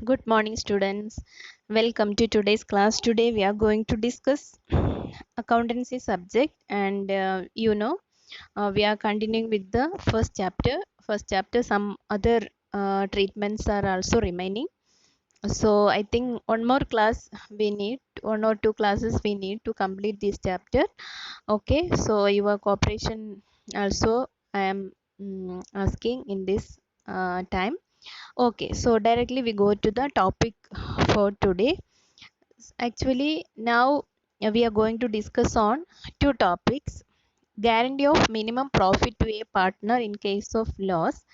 Good morning, students. Welcome to today's class. Today we are going to discuss accountancy subject, and we are continuing with the first chapter. First chapter, some other treatments are also remaining. So I think one more class we need, one or two classes we need to complete this chapter. Okay, so your cooperation also I am asking in this time. Okay, so directly we go to the topic for today. Actually, now we are going to discuss on two topics: guarantee of minimum profit to a partner in case of loss,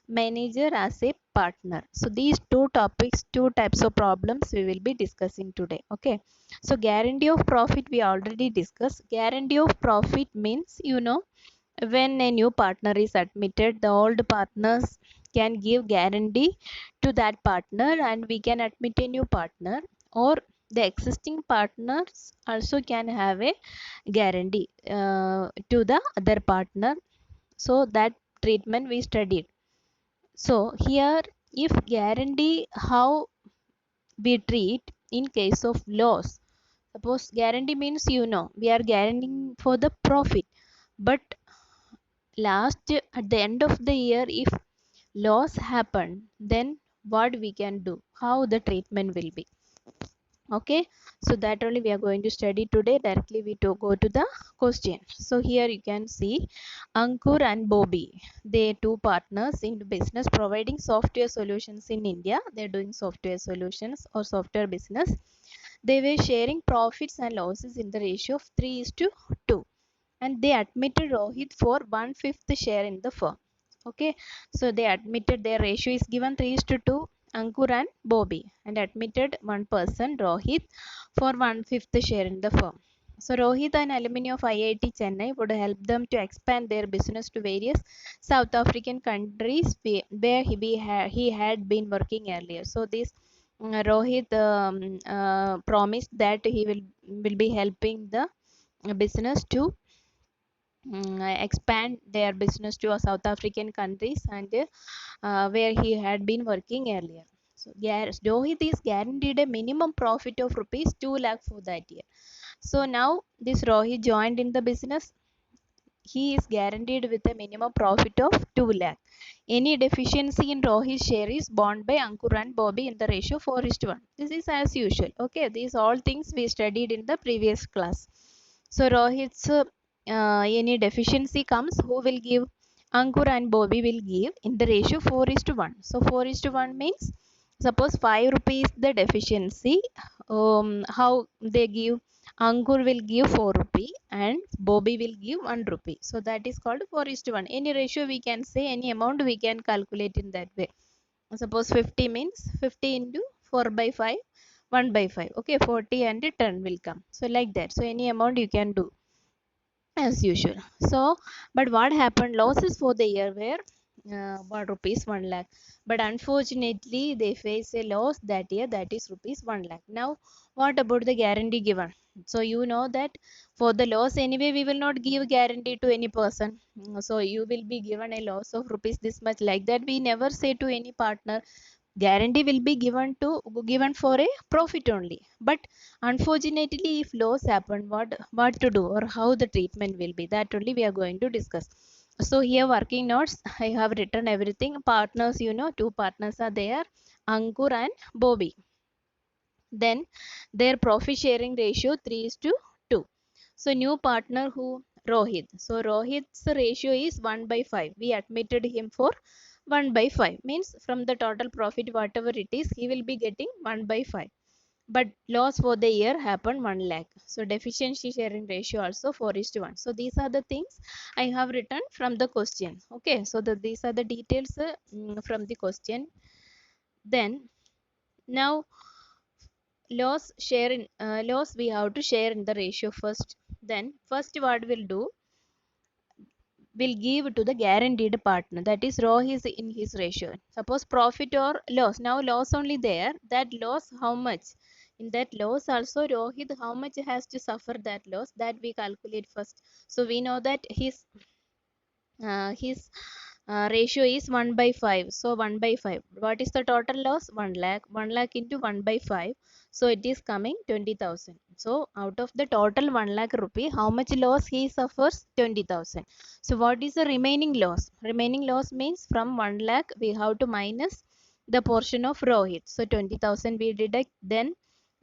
manager as a partner. So these two topics, two types of problems we will be discussing today. Okay, so guarantee of profit we already discussed. Guarantee of profit means, when a new partner is admitted, the old partners can give guarantee to that partner, and we can admit a new partner, or the existing partners also can have a guarantee to the other partner. So that treatment we studied. So here, if guarantee, how we treat in case of loss. Suppose guarantee means, we are guaranteeing for the profit, but last at the end of the year, if loss happen, then what we can do, how the treatment will be. Okay, so that only we are going to study today. Directly we to go to the question. So here you can see Ankur and Bobby, they two partners in business providing software solutions in India. They're doing software solutions or software business. They were sharing profits and losses in the ratio of 3 is to 2, and they admitted Rohit for 1/5 share in the firm. Okay, so they admitted their ratio is given 3 is to 2, Ankur and Bobby, and admitted one person, Rohit, for 1/5 share in the firm. So Rohit, an alumni of IIT Chennai, would help them to expand their business to various South African countries where he had been working earlier. So this Rohit promised that he will be helping the business to expand their business to South African countries, and where he had been working earlier. So Rohit is guaranteed a minimum profit of rupees 2 lakh for that year. So now this Rohit joined in the business. He is guaranteed with a minimum profit of 2 lakh. Any deficiency in Rohit's share is borne by Ankur and Bobby in the ratio 4 is to 1. This is as usual. Okay, these all things we studied in the previous class. So Rohit's any deficiency comes, who will give? Ankur and Bobby will give in the ratio 4 is to 1. So 4 is to 1 means, suppose 5 rupees the deficiency, how they give? Ankur will give 4 rupee and Bobby will give 1 rupee. So that is called 4 is to 1. Any ratio we can say, any amount we can calculate in that way. Suppose 50 means 50 into 4 by 5, 1 by 5. Okay, 40 and 10 will come. So like that. So any amount you can do as usual. So, but what happened? Losses for the year were 1 rupees 1 lakh. But unfortunately, they face a loss that year, that is rupees 1 lakh. Now, what about the guarantee given? So you know that for the loss anyway, we will not give guarantee to any person. So you will be given a loss of rupees this much, like that. We never say to any partner guarantee will be given for a profit only. But unfortunately, if loss happen, what to do, or how the treatment will be, that only we are going to discuss. So here working notes, I have written everything. Partners, two partners are there, Ankur and Bobby. Then their profit sharing ratio 3 is to 2. So new partner, who? Rohit. So Rohit's ratio is 1 by 5. We admitted him for 1 by 5. Means from the total profit, whatever it is, he will be getting 1 by 5. But loss for the year happened 1 lakh. So deficiency sharing ratio also 4 is to 1. So these are the things I have written from the question. Okay, so these are the details from the question. Then now loss we have to share in the ratio first. Then first what we'll do, will give to the guaranteed partner, that is Rohit in his ratio. Suppose profit or loss, now loss only there, that loss how much? In that loss also, Rohit how much has to suffer that loss, that we calculate first. So we know that his ratio is 1 by 5. So 1 by 5. What is the total loss? 1 lakh. 1 lakh into 1 by 5. So it is coming 20,000. So out of the total 1 lakh rupee, how much loss he suffers? 20,000. So what is the remaining loss? Remaining loss means from 1 lakh we have to minus the portion of Rohit. So 20,000 we deduct, then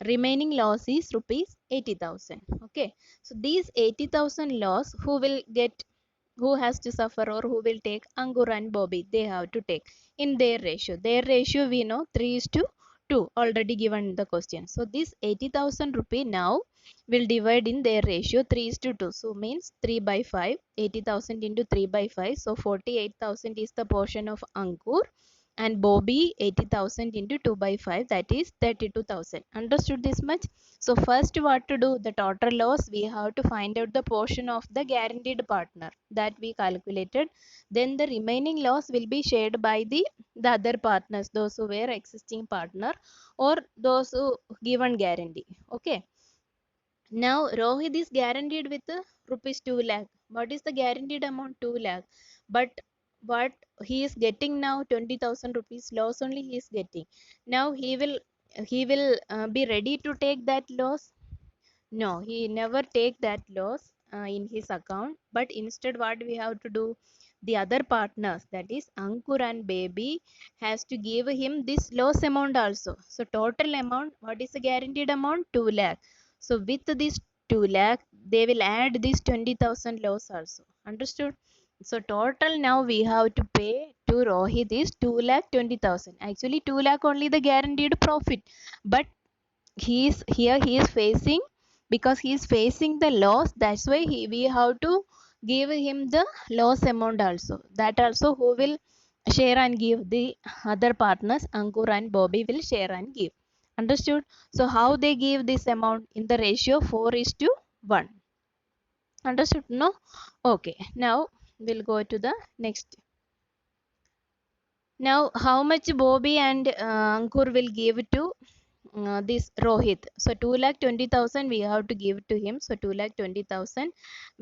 remaining loss is rupees 80,000. Okay. So these 80,000 loss, who will get, who has to suffer, or who will take? Ankur and Bobby, they have to take in their ratio. Their ratio we know 3 is to 2, already given in the question. So this 80,000 rupee now will divide in their ratio 3 is to 2. So means 3 by 5, 80,000 into 3 by 5. So 48,000 is the portion of Ankur, and Bobby 80,000 into 2 by 5, that is 32,000. Understood this much? So first what to do? The total loss, we have to find out the portion of the guaranteed partner that we calculated. Then the remaining loss will be shared by the other partners, those who were existing partner or those who given guarantee. Okay. Now Rohit is guaranteed with rupees 2 lakh. What is the guaranteed amount? 2 lakh. But what he is getting now, 20,000 rupees loss only he is getting. Now he will be ready to take that loss? No, he never take that loss in his account. But instead what we have to do? The other partners, that is Ankur and Baby, has to give him this loss amount also. So total amount, what is the guaranteed amount? 2 lakh. So with this 2 lakh, they will add this 20,000 loss also. Understood? So total now we have to pay to Rohit is 2 lakh 20,000. Actually 2 lakh only the guaranteed profit. But he is here, he is facing, because he is facing the loss, that's why we have to give him the loss amount also. That also who will share and give? The other partners, Ankur and Bobby, will share and give. Understood? So how they give this amount? In the ratio 4 is to 1. Understood? No? Okay. Now we'll go to the next. Now how much Bobby and Ankur will give to this Rohit? So 2,20,000 we have to give to him. So 2,20,000.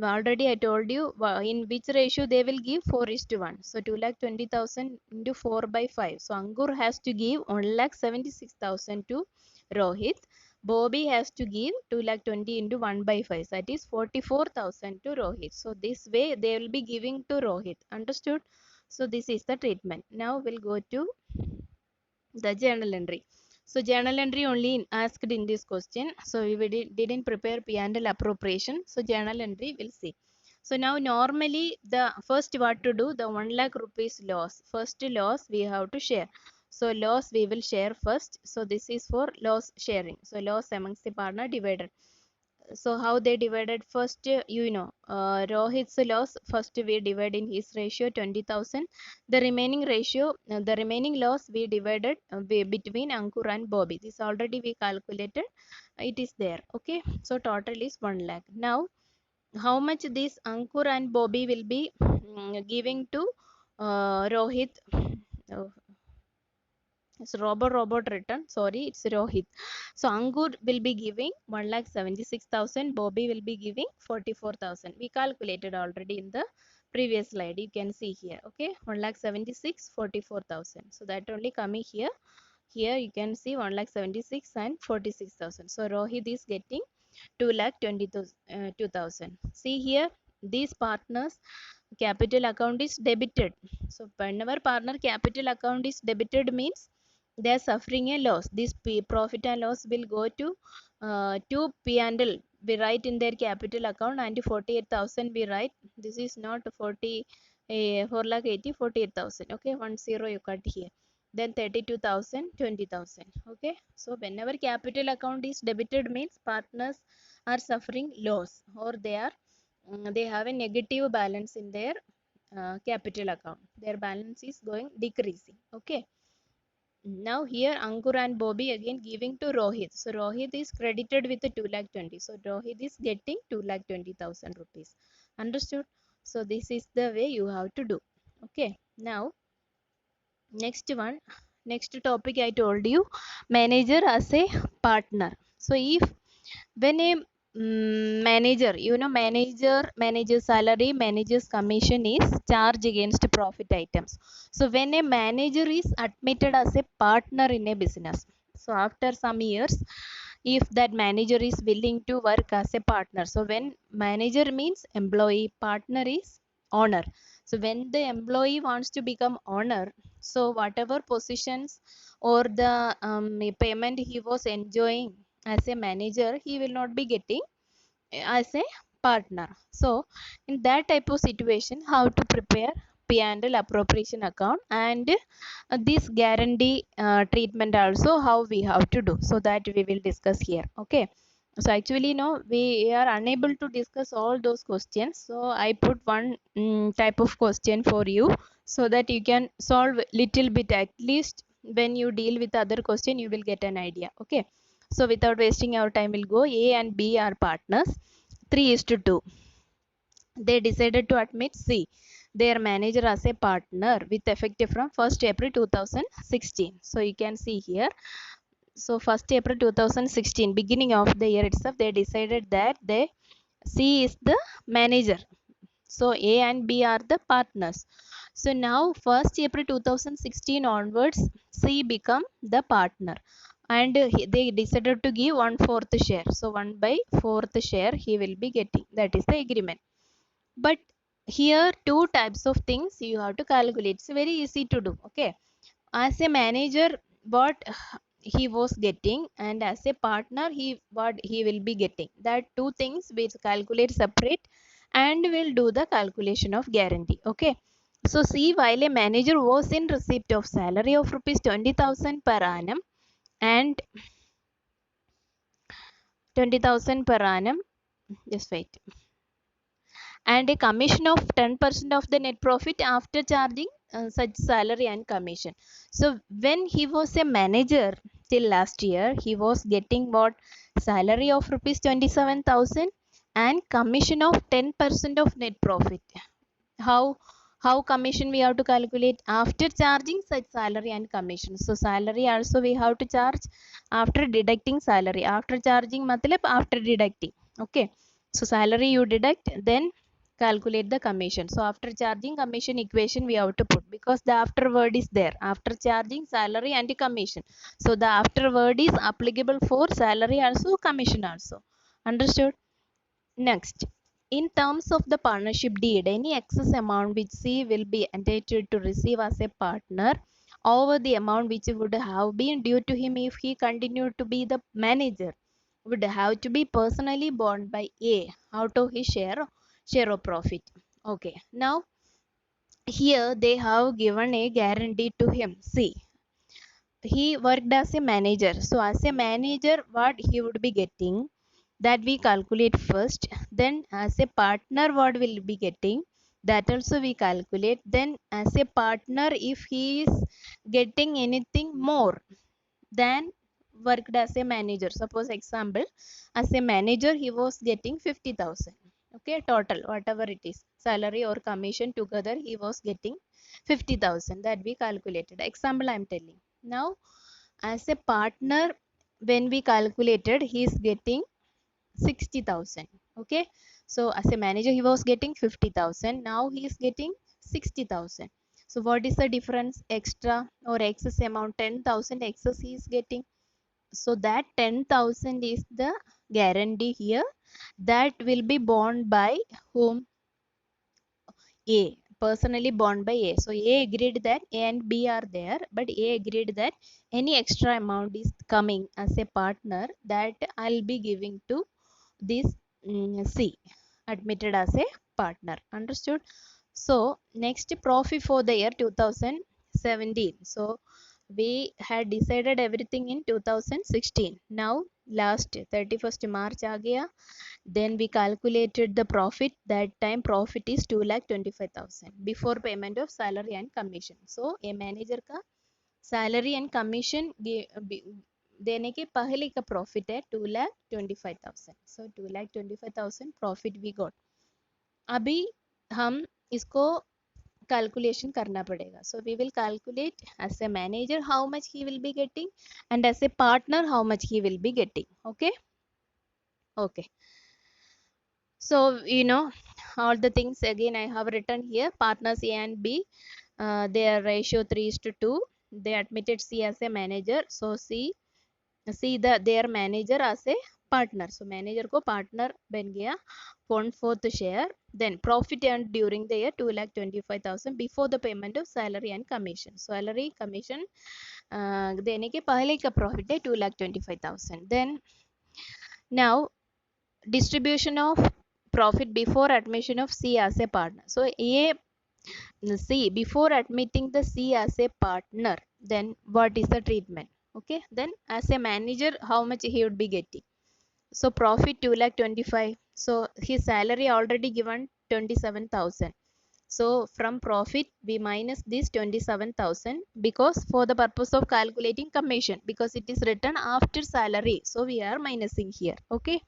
Already I told you in which ratio they will give? 4 is to 1. So 2,20,000 into 4 by 5. So Ankur has to give 1,76,000 to Rohit. Bobby has to give 2,20,000 into 1 by 5. So that is 44,000 to Rohit. So this way they will be giving to Rohit. Understood? So this is the treatment. Now we'll go to the journal entry. So journal entry only asked in this question. So we didn't prepare P&L appropriation. So journal entry we'll see. So now normally the first what to do? The 1 lakh rupees loss. First loss we have to share. So loss we will share first. So this is for loss sharing. So loss amongst the partner divided. So how they divided? First, Rohit's loss, first we divide in his ratio 20,000. The remaining ratio, the remaining loss we divided between Ankur and Bobby. This already we calculated. It is there. Okay. So total is 1 lakh. Now how much this Ankur and Bobby will be giving to Rohit? Oh, it's robot written. Sorry, it's Rohit. So Angur will be giving 1,76,000. Bobby will be giving 44,000. We calculated already in the previous slide. You can see here. Okay, 1,76,000, 44,000. So that only coming here. Here you can see 1,76,000 and 46,000. So Rohit is getting 2,22,000. See here, these partners capital account is debited. So whenever partner capital account is debited means they are suffering a loss. This profit and loss will go to P&L. We write in their capital account, and 48,000 we write. This is not 4 lakh 80, 48,000. Okay, 10 you cut here. Then 32,000, 20,000. Okay, so whenever capital account is debited means partners are suffering loss, or they have a negative balance in their capital account. Their balance is going decreasing. Okay. Now here Ankur and Bobby again giving to Rohit. So Rohit is credited with the 2,20,000. So Rohit is getting 2,20,000 rupees. Understood? So this is the way you have to do. Okay. Now next topic I told you, manager as a partner. So if when a manager, manager salary, manager's commission is charge against profit items. So when a manager is admitted as a partner in a business, so after some years, if that manager is willing to work as a partner, so when manager means employee, partner is owner. So when the employee wants to become owner, so whatever positions or the payment he was enjoying as a manager, he will not be getting as a partner. So in that type of situation, how to prepare P&L appropriation account, and this guarantee treatment also how we have to do, so that we will discuss here. Okay, so actually no, we are unable to discuss all those questions, so I put one type of question for you, so that you can solve little bit. At least when you deal with other question, you will get an idea. Okay, so without wasting our time, we'll go. A and B are partners, 3:2. They decided to admit C, their manager, as a partner with effective from 1st April 2016. So you can see here. So 1st April 2016, beginning of the year itself, they decided that they C is the manager. So A and B are the partners. So now 1st April 2016 onwards, C become the partner, and they decided to give 1/4 share. So 1/4 share he will be getting. That is the agreement. But here two types of things you have to calculate. It's very easy to do. Okay, as a manager, what he was getting, and as a partner, he what he will be getting, that two things we calculate separate, and will do the calculation of guarantee. Okay, so see, while a manager was in receipt of salary of rupees 20,000 per annum, and 20,000 per annum, just wait, and a commission of 10% of the net profit after charging such salary and commission. So when he was a manager till last year, he was getting what? Salary of rupees 27,000 and commission of 10% of net profit. How how commission we have to calculate? After charging such salary and commission. So salary also we have to charge after deducting salary. After charging matlab after deducting. Okay, so salary you deduct, then calculate the commission. So after charging commission equation we have to put, because the after word is there after charging salary and commission. So the after word is applicable for salary also, commission also. Understood? Next, in terms of the partnership deed, any excess amount which C will be entitled to receive as a partner over the amount which would have been due to him if he continued to be the manager would have to be personally borne by A out of his share of profit. Okay, now here they have given a guarantee to him. See, he worked as a manager, so as a manager what he would be getting, that we calculate first. Then as a partner what will be getting, that also we calculate. Then as a partner, if he is getting anything more than worked as a manager, suppose example, as a manager he was getting 50,000. Okay, total whatever it is, salary or commission together he was getting 50,000, that we calculated. Example I am telling. Now as a partner, when we calculated, he is getting 60,000. Okay, so as a manager he was getting 50,000, now he is getting 60,000. So what is the difference? Extra or excess amount, 10,000 excess he is getting. So that 10,000 is the guarantee here, that will be borne by whom? A, personally borne by A. So A agreed that A and B are there, but A agreed that any extra amount is coming as a partner, that I'll be giving to this C, admitted as a partner. Understood? So next, profit for the year 2017. So we had decided everything in 2016. Now last 31st March aa gaya. Then we calculated the profit. That time profit is 2,25,000 before payment of salary and commission. So a manager का salary and commission देने के पहले का profit है 2,25,000. So 2,25,000 profit we got. अभी हम इसको calculation करना पड़ेगा. So we will calculate as a manager how much he will be getting, and as a partner how much he will be getting. Okay. Okay. So all the things again I have written here. Partners A and B, their ratio 3 is to 2. They admitted C as a manager, so C their manager as a partner. So manager को partner बन गया, 1/4 share. Then profit earned during the year 2,25,000 before the payment of salary and commission. Salary commission देने के पहले का profit है 2,25,000. Then now distribution of profit before admission of C as a partner. So ये C, before admitting the C as a partner, then what is the treatment? Okay, then as a manager, how much he would be getting? So profit 2,25,000. So his salary already given 27,000. So from profit we minus this 27,000, because for the purpose of calculating commission, because it is written after salary, so we are minusing here. Okay.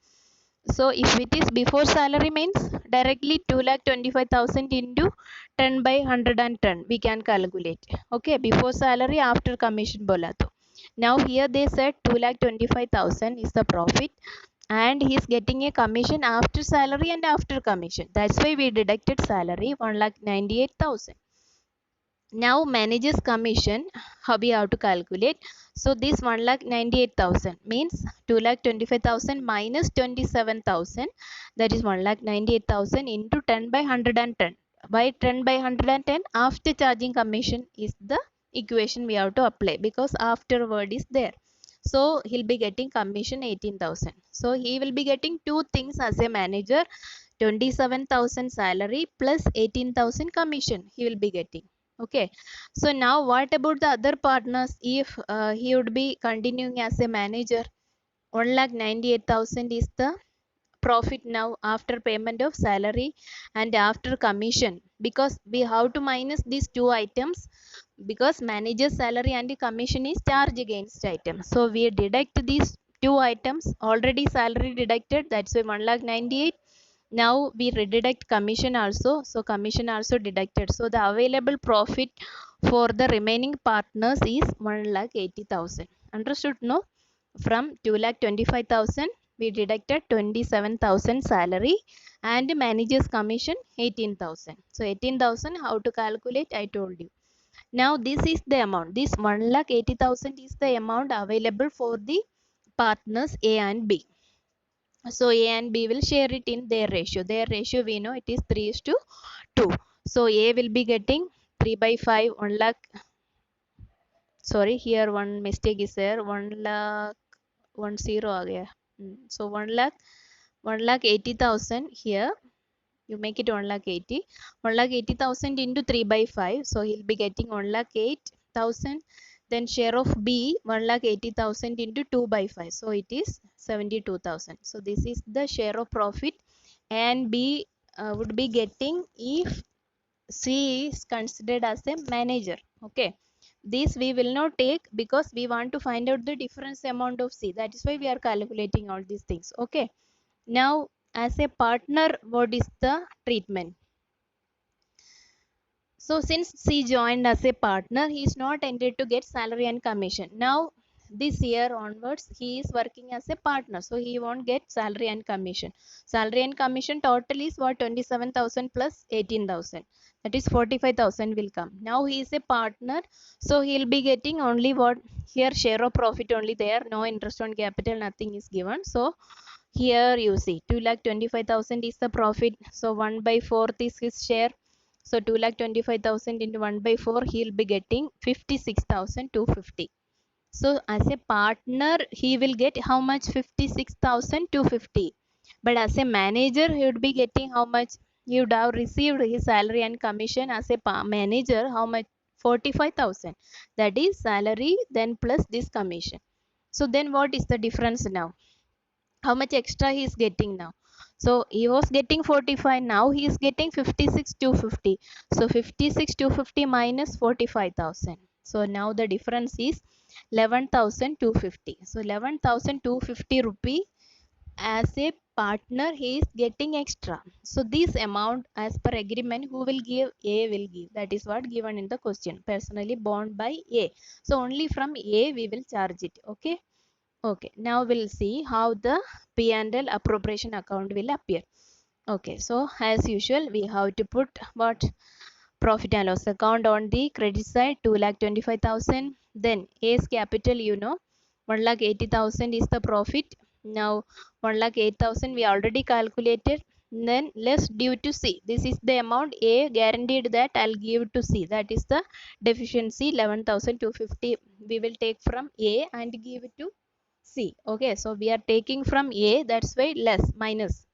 So if it is before salary means directly 2,25,000 into 10 by 110 we can calculate. Okay, before salary after commission bola to. Now here they said 2,25,000 is the profit and he is getting a commission after salary and after commission. That's why we deducted salary 1,98,000. Now manager's commission, how we have to calculate? So this 1,98,000 means 2,25,000 minus 27,000, that is 1,98,000 into 10 by 110. By 10 by 110 after charging commission is the equation we have to apply, because afterward is there. So he'll be getting commission 18,000. So he will be getting two things as a manager: 27,000 salary plus 18,000 commission he will be getting. Okay, so now what about the other partners? If he would be continuing as a manager, 1,98,000 is the profit now after payment of salary and after commission, because we have to minus these two items, because manager salary and commission is charge against item. So we deduct these two items, already salary deducted, that's why 1,98,000. Now we deduct commission also, so commission also deducted. So the available profit for the remaining partners is 1,80,000. Understood? No? From 2,25,000 we deducted 27,000 salary and manager's commission 18,000. So 18,000 how to calculate I told you. Now this is the amount. This 1,80,000 is the amount available for the partners A and B. So A and B will share it in their ratio. Their ratio we know it is 3 is to 2. So A will be getting 3 by 5, 1 lakh. Sorry, here one mistake is there. 1 lakh 10 आ गया. So 1,80,000 here. You make it 1,80,000. 1,80,000 into 3 by 5. So he'll be getting 1,08,000. Then share of B 1,80,000 into 2 by 5. So it is 72,000. So this is the share of profit and B would be getting if C is considered as a manager. Okay. This we will not take because we want to find out the difference amount of C. That is why we are calculating all these things. Okay. Now as a partner, what is the treatment? So since C joined as a partner, he is not entitled to get salary and commission. Now this year onwards, he is working as a partner, so he won't get salary and commission. Salary and commission total is what? 27,000 plus 18,000. That is 45,000 will come. Now he is a partner, so he will be getting only what? Here share of profit only there. No interest on capital, nothing is given. So here you see 2,25,000 is the profit. So 1 by 4 is his share. So 2,25,000 into 1 by 4, he will be getting 56,250. So as a partner, he will get how much? 56,250. But as a manager, he would be getting how much? He would have received his salary and commission as a manager. How much? 45,000. That is salary then plus this commission. So then what is the difference now? How much extra he is getting now? So he was getting 45, now he is getting 56,250. So 56,250 minus 45,000. So now the difference is 11,250. So 11,250 rupee as a partner he is getting extra. So this amount as per agreement who will give? A will give. That is what given in the question. Personally borne by A. So only from A we will charge it. Okay. Okay, now we'll see how the P&L appropriation account will appear. Okay, so as usual, we have to put what profit and loss account on the credit side 2,25,000. Then A's capital, 1,80,000 is the profit. Now 1,08,000 we already calculated. Then less due to C. This is the amount A guaranteed that I'll give to C. That is the deficiency 11,250. We will take from A and give it to C. Okay, so we are taking from A. That's why less minus.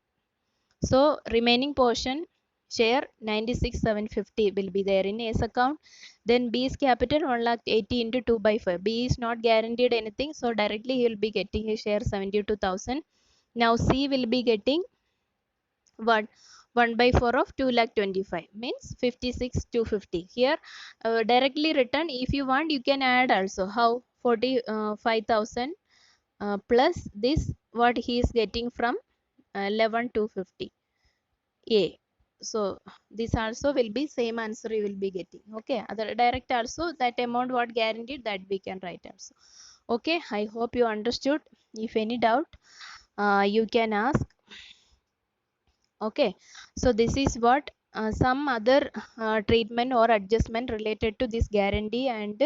So remaining portion share 96,750 will be there in A's account. Then B's capital 1,80,000 into 2 by 5. B is not guaranteed anything, so directly he will be getting his share 72,000. Now C will be getting what 1 by 4 of 2,25,000 means 56,250. Here directly written, if you want you can add also. How? 45,000 plus this what he is getting from 11,250 A. So this also will be same answer you will be getting. Okay, other direct also that amount what guaranteed that we can write also. Okay, I hope you understood. If any doubt, you can ask. Okay, so this is what some other treatment or adjustment related to this guarantee and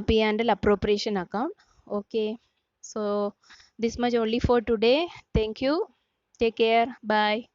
P&L appropriation account. Okay, so this much only for today. Thank you. Take care. Bye.